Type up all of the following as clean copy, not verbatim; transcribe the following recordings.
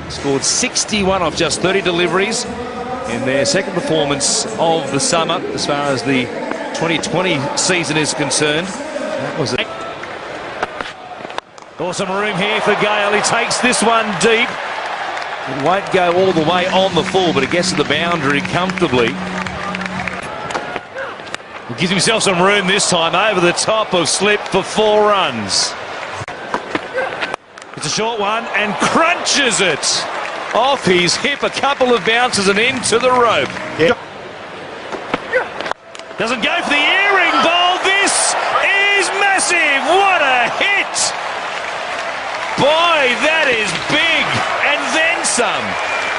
Scored 61 off just 30 deliveries in their second performance of the summer as far as the 2020 season is concerned. That was awesome room here for Gayle. He takes this one deep. It won't go all the way on the full, but it gets to the boundary comfortably. He gives himself some room this time over the top of slip for 4 runs. It's a short one and crunches it off his hip, a couple of bounces and into the rope. Yeah. Doesn't go for the earring ball. This is massive. What a hit. Boy, that is big, and then some.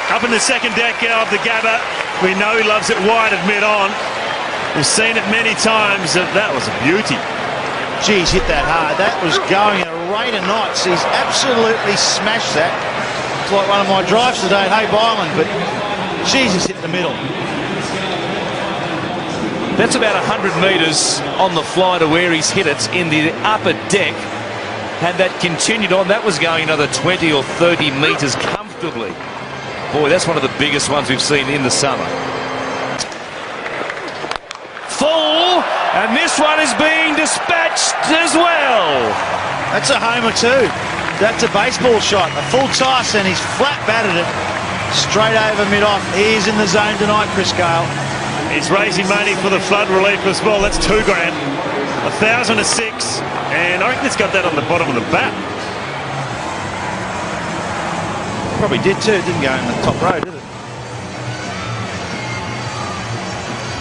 Up in the second deck of the Gabba. We know he loves it wide of mid-on. We've seen it many times. That was a beauty. Geez, hit that hard. That was going at a rate of knots. He's absolutely smashed that. It's like one of my drives today at Habe Island, but Jesus, hit the middle. That's about 100 metres on the fly to where he's hit it in the upper deck. Had that continued on, that was going another 20 or 30 metres comfortably. Boy, that's one of the biggest ones we've seen in the summer. Full, and this one is being dispatched as well. That's a homer too. That's a baseball shot, a full toss, and he's flat batted it straight over mid-off. He is in the zone tonight, Chris Gayle. He's raising money for the flood relief as well. That's $2 grand. 1,000 to 6, and I reckon it's got that on the bottom of the bat. Probably did too. It didn't go in the top row, did it?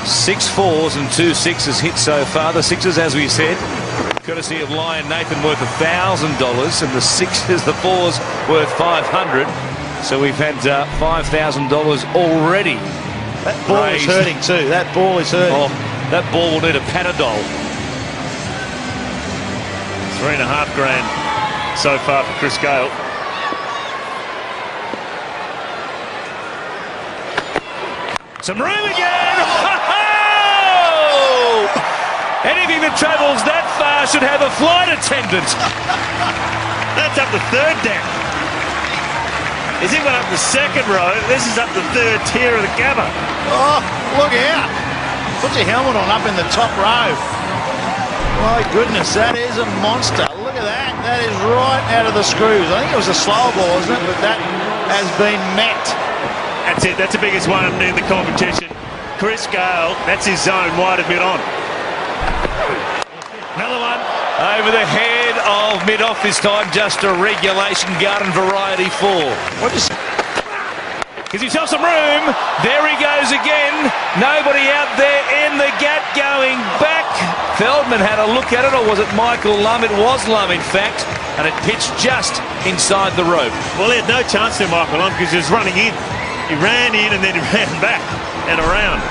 6 4s and 2 6s hit so far. The 6s, as we said, courtesy of Lion Nathan, worth $1,000, and the 6s, the 4s, worth $500. So we've had $5,000 already. That ball is hurting too. That ball is hurting. Oh, that ball will need a Panadol. $3.5 grand so far for Chris Gayle. Some room again. Anything that travels that far should have a flight attendant. That's up the third deck. Is he went up the second row? This is up the third tier of the Gabba. Oh, look out. Put your helmet on up in the top row. My goodness, that is a monster. Look at that. That is right out of the screws. I think it was a slow ball, isn't it? But that has been met. That's it. That's the biggest one in the competition. Chris Gayle, that's his zone, wide of mid-on. Another one over the head of mid-off this time. Just a regulation garden variety 4. What is... Gives himself some room. There he goes again. Nobody out there in the gap going back. Feldman had a look at it, or was it Michael Lum? It was Lum, in fact, and it pitched just inside the rope. Well, he had no chance there, Michael Lum, because he was running in. He ran in and then he ran back and around.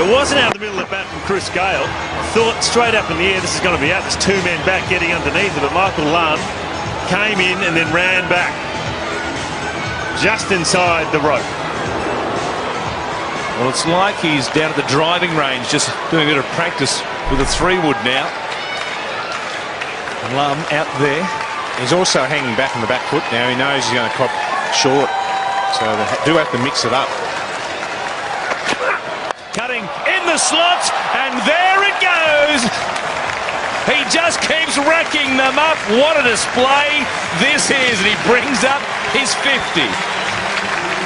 It wasn't out of the middle of the bat from Chris Gayle. Thought straight up in the air, this is going to be out. There's 2 men back getting underneath it, but Michael Lum came in and then ran back just inside the rope. Well, it's like he's down at the driving range, just doing a bit of practice with a 3-wood now. Lum out there. He's also hanging back on the back foot now. He knows he's going to cop short, so they do have to mix it up. Cutting in the slot, and there it goes. He just keeps racking them up. What a display this is, and he brings up his 50.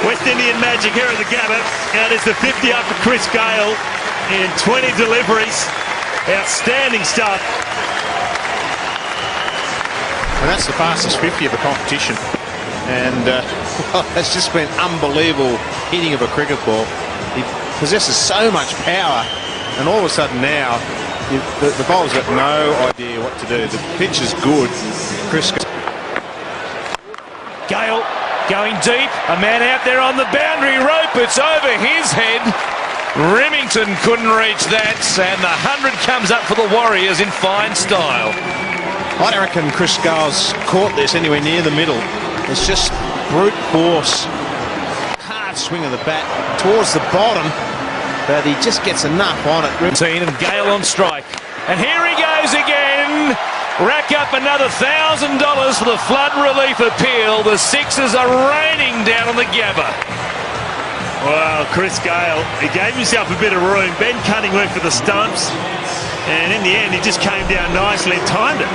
West Indian magic here at the Gabba. Now there's the 50 up for Chris Gayle in 20 deliveries. Outstanding stuff. And that's the fastest 50 of the competition. And well, it's just been unbelievable hitting of a cricket ball. He possesses so much power, and all of a sudden now the bowler's got no idea what to do. The pitch is good. Chris Gayle going deep, a man out there on the boundary rope. It's over his head. Remington couldn't reach that, and the 100 comes up for the Warriors in fine style. I don't reckon Chris Gayle's caught this anywhere near the middle. It's just brute force. Hard swing of the bat towards the bottom, but he just gets enough on it. And Gayle on strike. And here he goes again. rack up another $1,000 for the flood relief appeal. The Sixers are raining down on the Gabba. Well, Chris Gayle, he gave himself a bit of room. Ben Cunning went for the stumps, and in the end, he just came down nicely and timed it.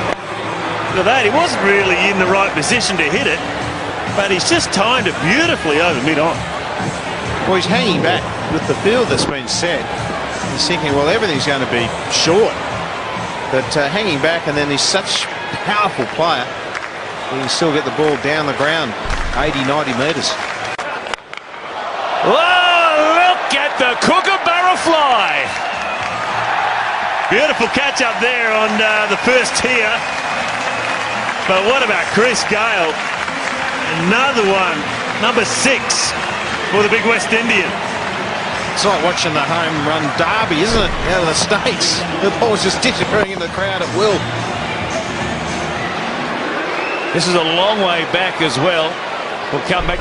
Look at that, he wasn't really in the right position to hit it, but he's just timed it beautifully over mid-on. Well, he's hanging back with the field that's been set. He's thinking, well, everything's going to be short. But hanging back, and then he's such a powerful player, he can still get the ball down the ground 80, 90 metres. Oh, look at the Kookaburra fly. Beautiful catch up there on the first tier. But what about Chris Gayle? Another one, number 6 for the big West Indian. It's like watching the home run derby, isn't it? Out of the States. The ball's just disappearing in the crowd at will. This is a long way back as well. We'll come back.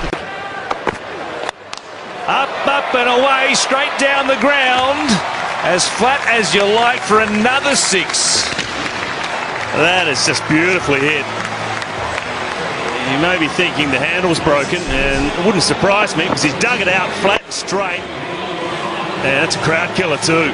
Up and away, straight down the ground. As flat as you like for another 6. That is just beautifully hit. You may be thinking the handle's broken, and it wouldn't surprise me because he's dug it out flat and straight. And that's a crowd killer too.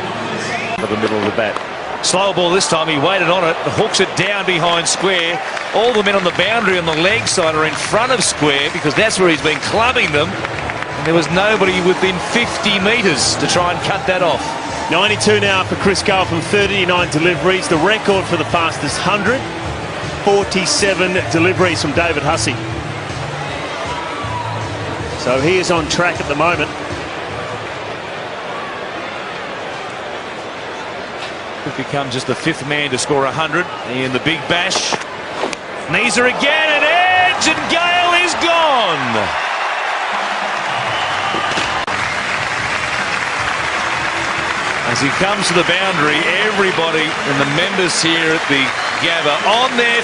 For the middle of the bat. Slow ball this time, he waited on it, hooks it down behind square. All the men on the boundary on the leg side are in front of square because that's where he's been clubbing them. And there was nobody within 50 metres to try and cut that off. 92 now for Chris Gayle from 39 deliveries. The record for the fastest 100. 47 deliveries from David Hussey. So he is on track at the moment. Could become just the 5th man to score 100 in the big bash. Knees her again, an edge, and Gayle is gone. As he comes to the boundary, everybody and the members here at the Gabba on their